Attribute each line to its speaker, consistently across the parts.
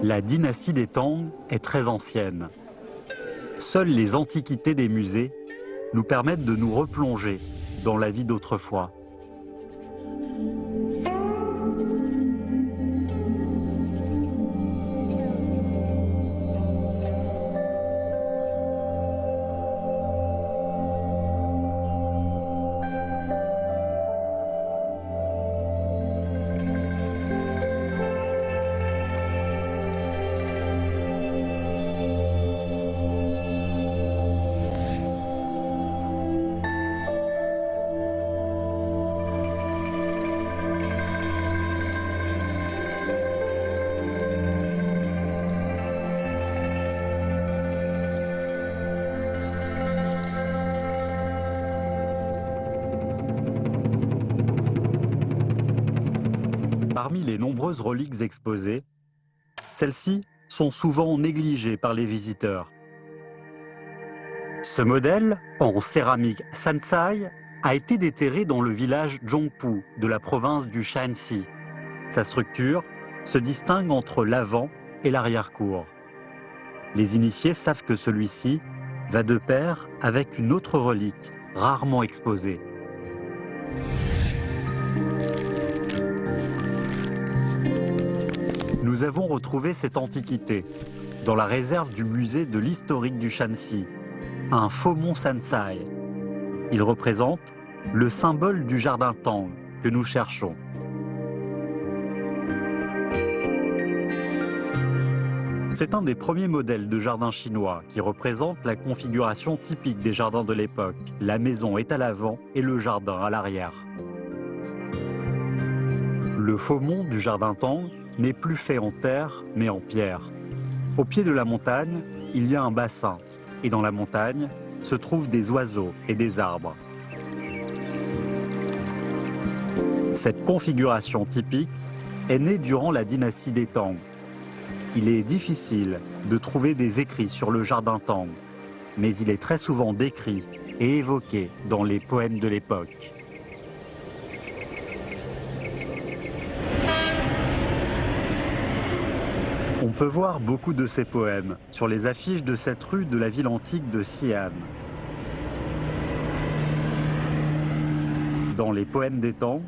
Speaker 1: La dynastie des Tang est très ancienne. Seules les antiquités des musées nous permettent de nous replonger dans la vie d'autrefois. Parmi les nombreuses reliques exposées, celles-ci sont souvent négligées par les visiteurs. Ce modèle, en céramique Sansai, a été déterré dans le village Zhongpu de la province du Shanxi. Sa structure se distingue entre l'avant et l'arrière-cour. Les initiés savent que celui-ci va de pair avec une autre relique rarement exposée. Nous avons retrouvé cette antiquité dans la réserve du musée de l'historique du Shanxi, un faux mont Sansai. Il représente le symbole du jardin Tang que nous cherchons. C'est un des premiers modèles de jardin chinois qui représente la configuration typique des jardins de l'époque. La maison est à l'avant et le jardin à l'arrière. Le faux mont du jardin Tang n'est plus fait en terre, mais en pierre. Au pied de la montagne, il y a un bassin, et dans la montagne se trouvent des oiseaux et des arbres. Cette configuration typique est née durant la dynastie des Tang. Il est difficile de trouver des écrits sur le jardin Tang, mais il est très souvent décrit et évoqué dans les poèmes de l'époque. On peut voir beaucoup de ces poèmes sur les affiches de cette rue de la ville antique de Xi'an. Dans les poèmes des Tang,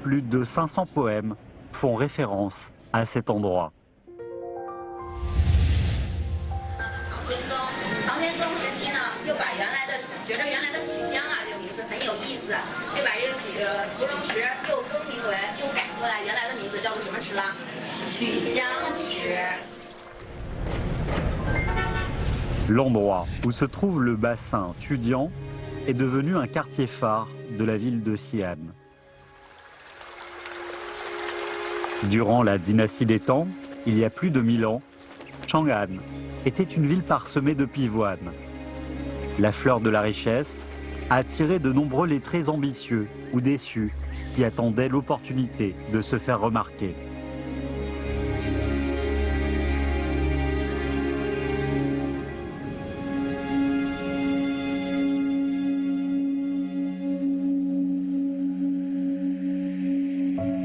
Speaker 1: plus de 500 poèmes font référence à cet endroit. L'endroit où se trouve le bassin Tudian est devenu un quartier phare de la ville de Xi'an. Durant la dynastie des Tang, il y a plus de 1000 ans, Chang'an était une ville parsemée de pivoines. La fleur de la richesse a attiré de nombreux lettrés ambitieux ou déçus qui attendaient l'opportunité de se faire remarquer.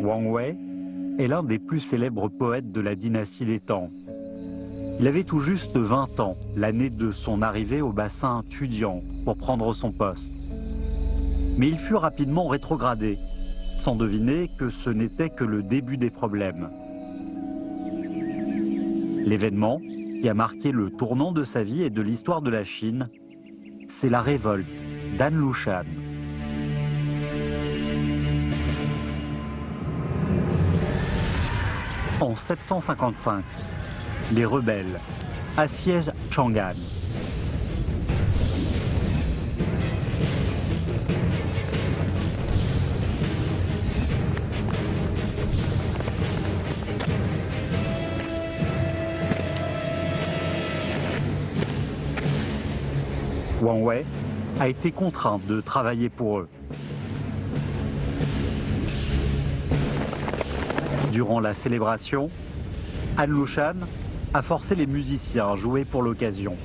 Speaker 1: Wang Wei est l'un des plus célèbres poètes de la dynastie des Tang. Il avait tout juste 20 ans, l'année de son arrivée au bassin Tudian pour prendre son poste. Mais il fut rapidement rétrogradé, sans deviner que ce n'était que le début des problèmes. L'événement qui a marqué le tournant de sa vie et de l'histoire de la Chine, c'est la révolte d'An Lushan. En 755, les rebelles assiègent Chang'an. Wang Wei a été contraint de travailler pour eux. Durant la célébration, An Lushan a forcé les musiciens à jouer pour l'occasion.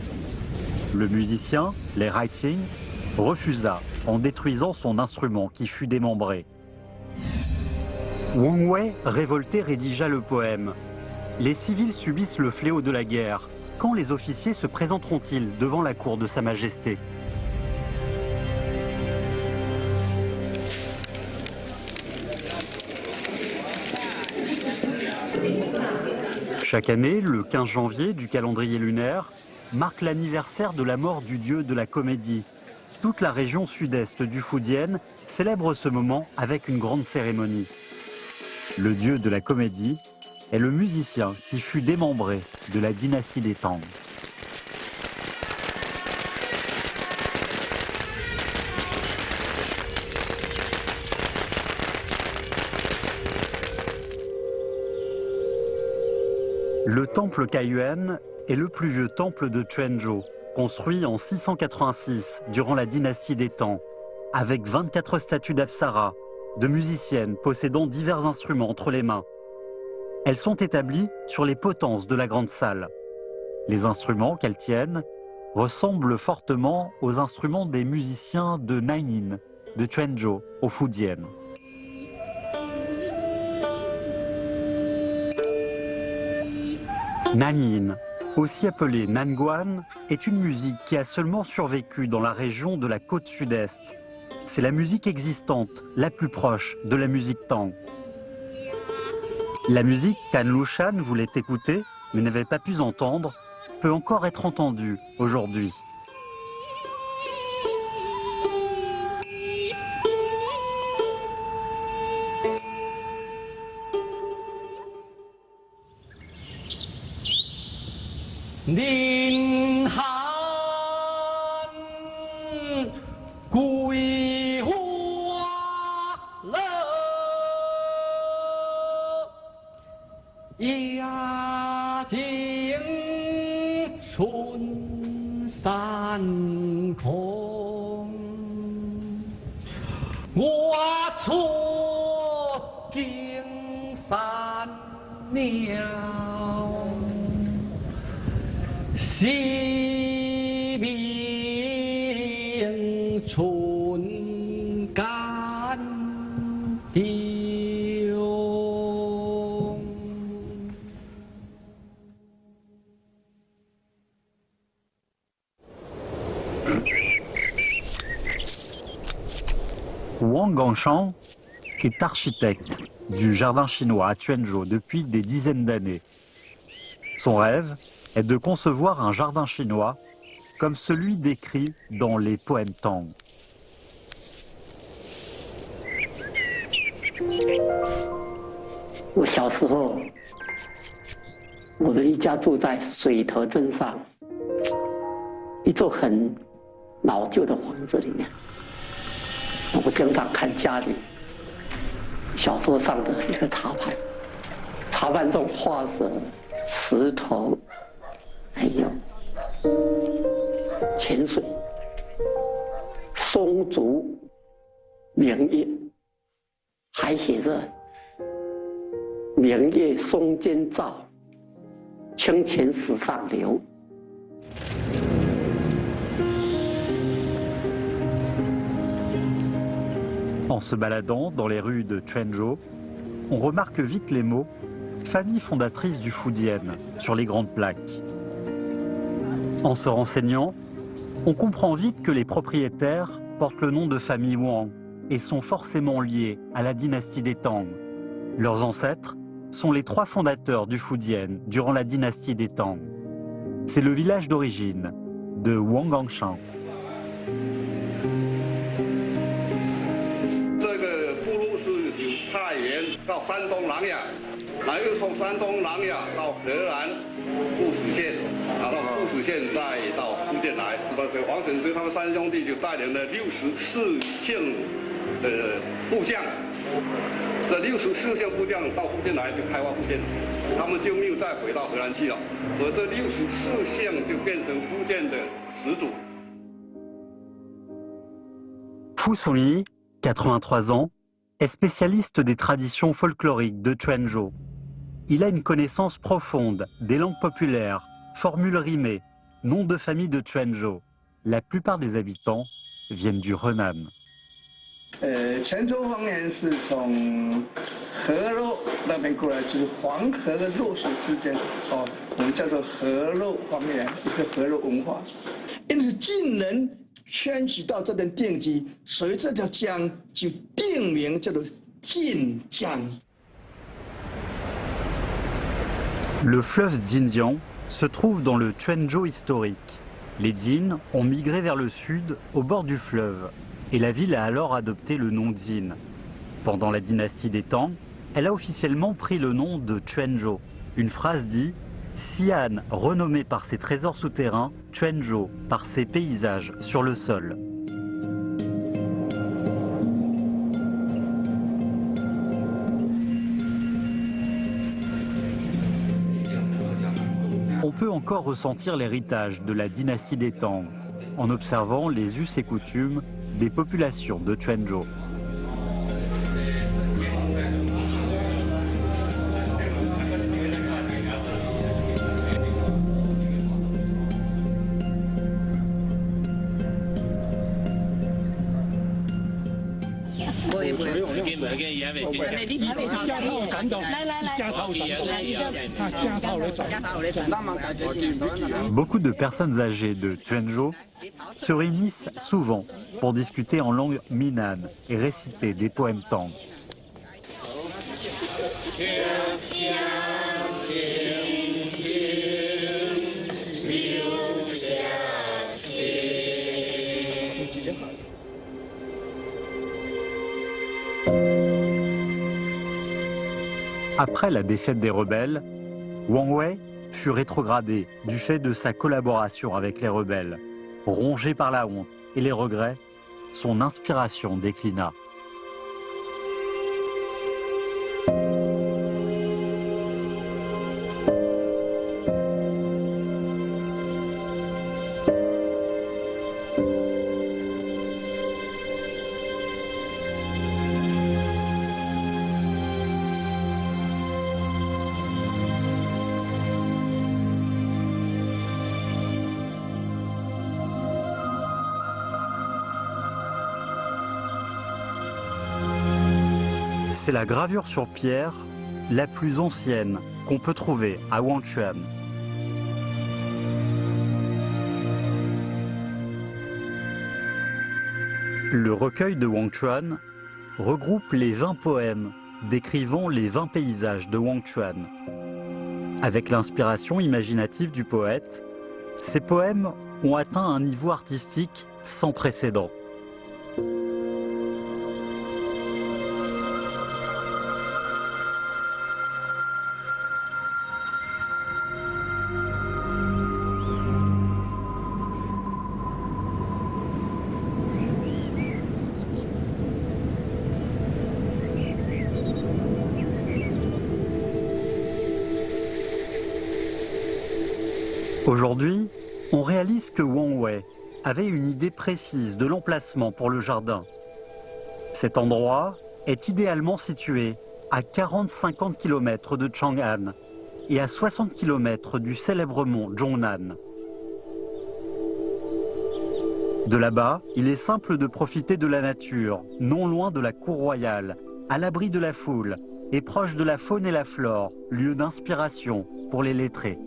Speaker 1: Le musicien, Lei Haixing, refusa en détruisant son instrument qui fut démembré. Wang Wei, révolté, rédigea le poème Les civils subissent le fléau de la guerre. Quand les officiers se présenteront-ils devant la cour de Sa Majesté? Chaque année, le 15 janvier du calendrier lunaire, marque l'anniversaire de la mort du dieu de la comédie. Toute la région sud-est du Fujian célèbre ce moment avec une grande cérémonie. Le dieu de la comédie est le musicien qui fut démembré de la dynastie des Tang. Le temple Kaiyuan est le plus vieux temple de Quanzhou, construit en 686 durant la dynastie des Tang, avec 24 statues d'Apsara, de musiciennes possédant divers instruments entre les mains. Elles sont établies sur les potences de la grande salle. Les instruments qu'elles tiennent ressemblent fortement aux instruments des musiciens de Nanyin, de Quanzhou, au Fujian. Nanyin, aussi appelée Nanguan, est une musique qui a seulement survécu dans la région de la côte sud-est. C'est la musique existante, la plus proche de la musique Tang. La musique qu'Anne Lushan voulait écouter, mais n'avait pas pu entendre, peut encore être entendue aujourd'hui. Wang Gangshan est architecte du jardin chinois à Quanzhou depuis des dizaines d'années. Son rêve est de concevoir un jardin chinois comme celui décrit dans les poèmes Tang.
Speaker 2: Au 小时候，我们一家住在水头镇上一座很老旧的房子里面。我经常看家里小桌上的一个茶盘，茶盘中画着石头，还有泉水、松竹、明月，还写着“明月松间照，清泉石上流”。
Speaker 1: En se baladant dans les rues de Quanzhou, on remarque vite les mots « famille fondatrice du Fujian » sur les grandes plaques. En se renseignant, on comprend vite que les propriétaires portent le nom de famille Wang et sont forcément liés à la dynastie des Tang. Leurs ancêtres sont les 3 fondateurs du Fujian durant la dynastie des Tang. C'est le village d'origine de Wang Gangshan.
Speaker 3: 太原到山东琅琊，然后又从山东琅琊到河南固始县，然后固始县再到福建来。王审知他们3兄弟就带领了64姓的部将，这64姓部将到福建来就开发福建，他们就没有再回到河南去了，所以这64姓就变成福建的始祖。
Speaker 1: Fu Songyi, 83 ans, est spécialiste des traditions folkloriques de Quanzhou. Il a une connaissance profonde des langues populaires, formules rimées, noms de famille de Quanzhou. La plupart des habitants viennent du Henan.
Speaker 4: 泉州方言是从河洛那边过来，就是黄河的洛水之间，我们叫做河洛方言，也是河洛文化。因此晋人迁徙到这边定居，所以这条江就定名叫做晋江。
Speaker 1: Le fleuve Dinjiang se trouve dans le Quanzhou historique. Les Jin ont migré vers le sud, au bord du fleuve, et la ville a alors adopté le nom Jin. Pendant la dynastie des Tang, elle a officiellement pris le nom de Quanzhou. Une phrase dit « Xi'an, renommée par ses trésors souterrains, Quanzhou, par ses paysages sur le sol ». On peut encore ressentir l'héritage de la dynastie des Tang en observant les us et coutumes des populations de Quanzhou. Beaucoup de personnes âgées de Quanzhou se réunissent souvent pour discuter en langue minane et réciter des poèmes Tang. Après la défaite des rebelles, Wang Wei fut rétrogradé du fait de sa collaboration avec les rebelles. Rongé par la honte et les regrets, son inspiration déclina. C'est la gravure sur pierre la plus ancienne qu'on peut trouver à Wangchuan. Le recueil de Wangchuan regroupe les 20 poèmes décrivant les 20 paysages de Wangchuan. Avec l'inspiration imaginative du poète, ces poèmes ont atteint un niveau artistique sans précédent. Aujourd'hui, on réalise que Wang Wei avait une idée précise de l'emplacement pour le jardin. Cet endroit est idéalement situé à 40-50 km de Chang'an et à 60 km du célèbre mont Zhongnan. De là-bas, il est simple de profiter de la nature, non loin de la cour royale, à l'abri de la foule et proche de la faune et la flore, lieu d'inspiration pour les lettrés.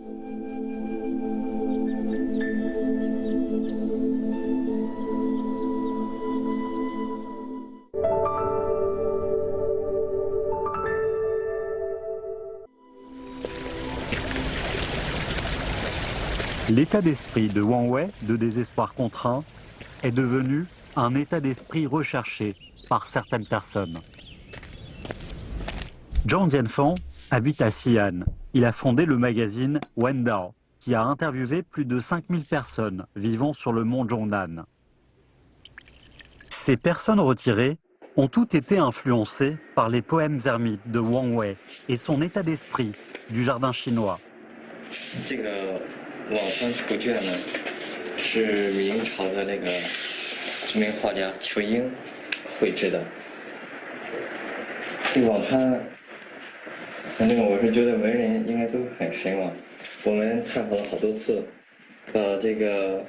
Speaker 1: L'état d'esprit de Wang Wei, de désespoir contraint, est devenu un état d'esprit recherché par certaines personnes. Zhang Jianfeng habite à Xi'an. Il a fondé le magazine Wendao, qui a interviewé plus de 5000 personnes vivant sur le mont Zhongnan. Ces personnes retirées ont toutes été influencées par les poèmes ermites de Wang Wei et son état d'esprit du jardin chinois.
Speaker 5: 辋川图卷呢，是明朝的那个著名画家仇英绘制的。这辋川，反正我是觉得文人应该都很神往。我们探访了好多次，把这个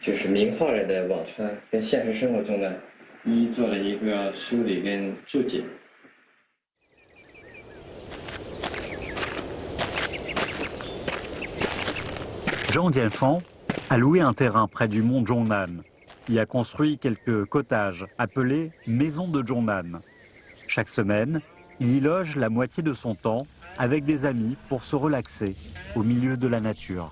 Speaker 5: 就是名画里的辋川跟现实生活中的一一做了一个梳理跟注解。
Speaker 1: Zhang Jianfang a loué un terrain près du mont Zhongnan. Il a construit quelques cottages appelés maisons de Zhongnan. Chaque semaine, il y loge la moitié de son temps avec des amis pour se relaxer au milieu de la nature.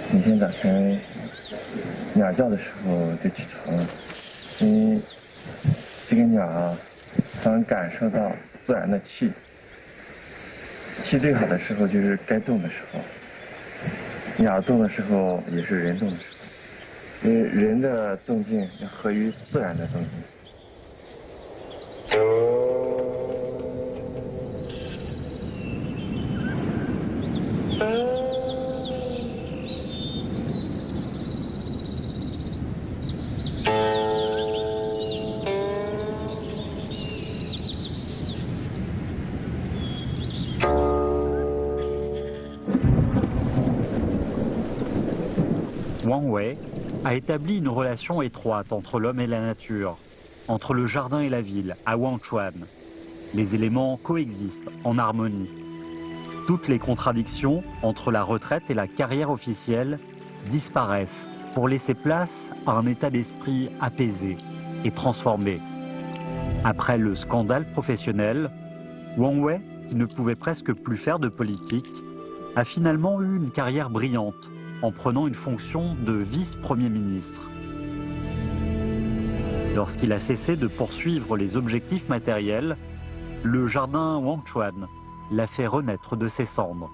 Speaker 1: «
Speaker 5: 每天早晨鸟叫的时候就起床了，因为这个鸟啊，它能感受到自然的气。气最好的时候就是该动的时候，鸟动的时候也是人动的时候，因为人的动静要合于自然的动静。”
Speaker 1: Wang Wei a établi une relation étroite entre l'homme et la nature, entre le jardin et la ville, à Wangchuan. Les éléments coexistent en harmonie. Toutes les contradictions entre la retraite et la carrière officielle disparaissent pour laisser place à un état d'esprit apaisé et transformé. Après le scandale professionnel, Wang Wei, qui ne pouvait presque plus faire de politique, a finalement eu une carrière brillante en prenant une fonction de vice-premier ministre. Lorsqu'il a cessé de poursuivre les objectifs matériels, le jardin Wangchuan l'a fait renaître de ses cendres.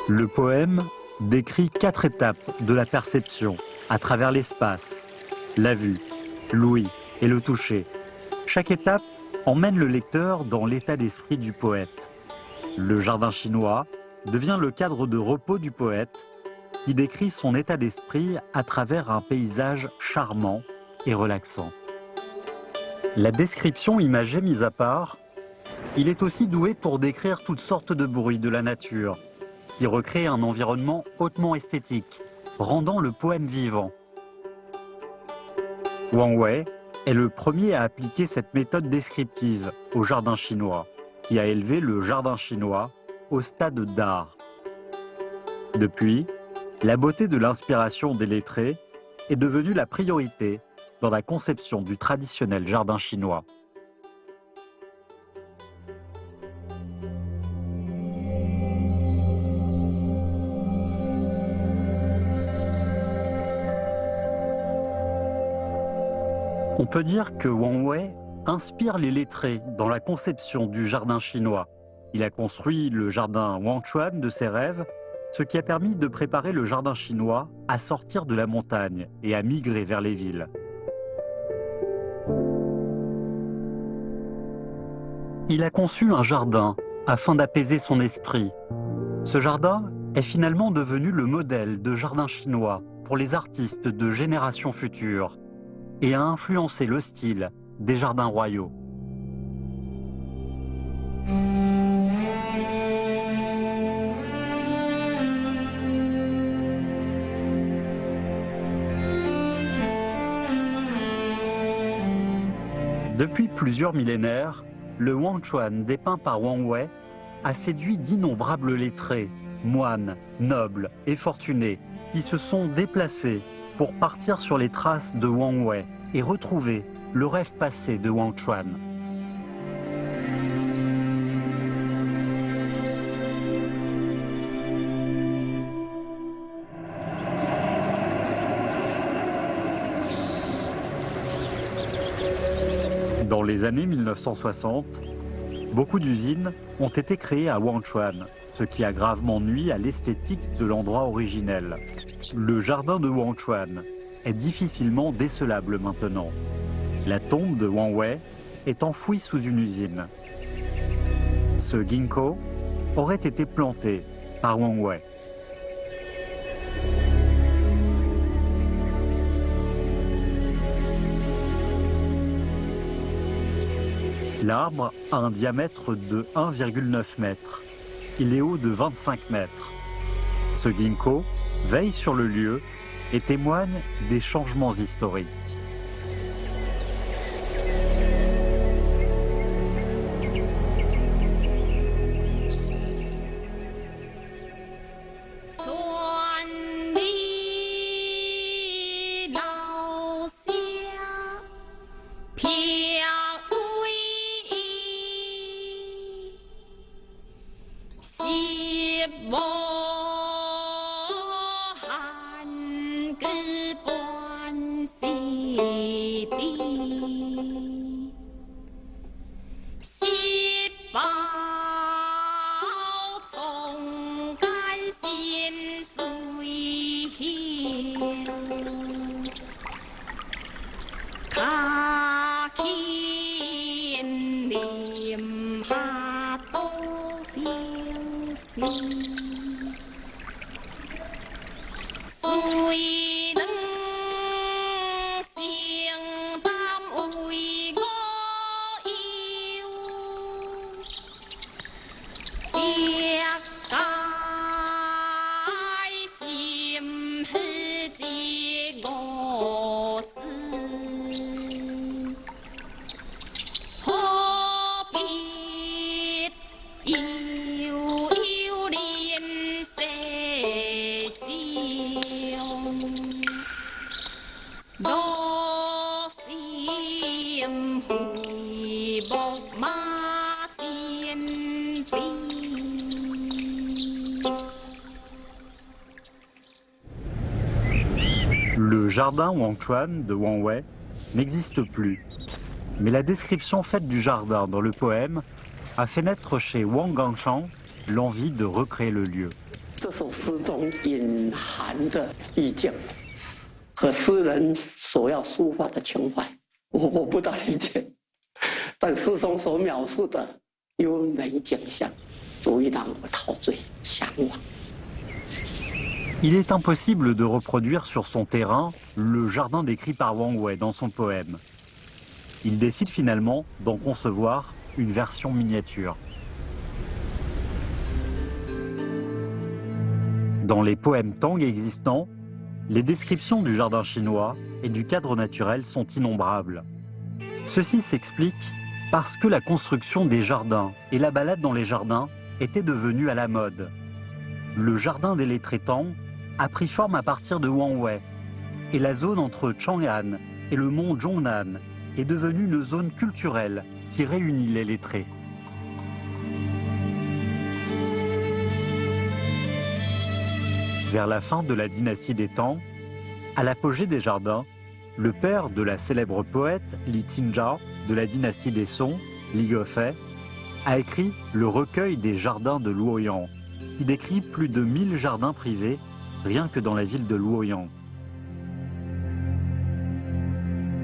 Speaker 1: Le poème décrit 4 étapes de la perception à travers l'espace, la vue, l'ouïe et le toucher. Chaque étape emmène le lecteur dans l'état d'esprit du poète. Le jardin chinois devient le cadre de repos du poète qui décrit son état d'esprit à travers un paysage charmant et relaxant. La description imagée mise à part, il est aussi doué pour décrire toutes sortes de bruits de la nature, qui recréent un environnement hautement esthétique, rendant le poème vivant. Wang Wei est le premier à appliquer cette méthode descriptive au jardin chinois, qui a élevé le jardin chinois au stade d'art. Depuis, la beauté de l'inspiration des lettrés est devenue la priorité dans la conception du traditionnel jardin chinois. On peut dire que Wang Wei inspire les lettrés dans la conception du jardin chinois. Il a construit le jardin Wangchuan de ses rêves, ce qui a permis de préparer le jardin chinois à sortir de la montagne et à migrer vers les villes. Il a conçu un jardin afin d'apaiser son esprit. Ce jardin est finalement devenu le modèle de jardin chinois pour les artistes de générations futures et a influencé le style des jardins royaux. Depuis plusieurs millénaires, le Wangchuan dépeint par Wang Wei a séduit d'innombrables lettrés, moines, nobles et fortunés qui se sont déplacés pour partir sur les traces de Wang Wei et retrouver le rêve passé de Wangchuan. Dans les années 1960, beaucoup d'usines ont été créées à Wangchuan, ce qui a gravement nui à l'esthétique de l'endroit originel. Le jardin de Wangchuan est difficilement décelable maintenant. La tombe de Wang Wei est enfouie sous une usine. Ce ginkgo aurait été planté par Wang Wei. L'arbre a un diamètre de 1,9 m. Il est haut de 25 mètres. Ce ginkgo veille sur le lieu et témoigne des changements historiques. Le jardin Wangchuan de Wang Wei n'existe plus, mais la description faite du jardin dans le poème a fait naître chez Wang Gangshang l'envie de recréer le lieu.
Speaker 2: 这首诗中隐含的意境和诗人所要抒发的情怀，我不大理解。但诗中所描述的优美景象，足以让我陶醉向往。
Speaker 1: Il est impossible de reproduire sur son terrain le jardin décrit par Wang Wei dans son poème. Il décide finalement d'en concevoir une version miniature. Dans les poèmes Tang existants, les descriptions du jardin chinois et du cadre naturel sont innombrables. Ceci s'explique parce que la construction des jardins et la balade dans les jardins étaient devenues à la mode. Le jardin des lettrés Tang a pris forme à partir de Wang Wei, et la zone entre Chang'an et le mont Zhongnan est devenue une zone culturelle qui réunit les lettrés. Vers la fin de la dynastie des Tang, à l'apogée des jardins, le père de la célèbre poète Li Qinzhao de la dynastie des Song, Li Gefei, a écrit le recueil des jardins de Luoyang, qui décrit plus de 1000 jardins privés rien que dans la ville de Luoyang.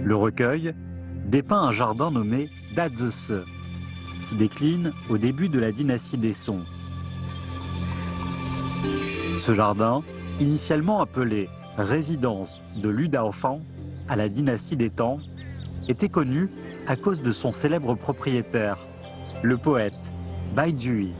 Speaker 1: Le recueil dépeint un jardin nommé Dazese, qui décline au début de la dynastie des Song. Ce jardin, initialement appelé résidence de Lu Daofang à la dynastie des Tang, était connu à cause de son célèbre propriétaire, le poète Bai Jui.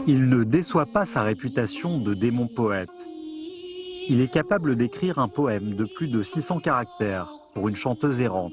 Speaker 1: Il ne déçoit pas sa réputation de démon poète. Il est capable d'écrire un poème de plus de 600 caractères pour une chanteuse errante.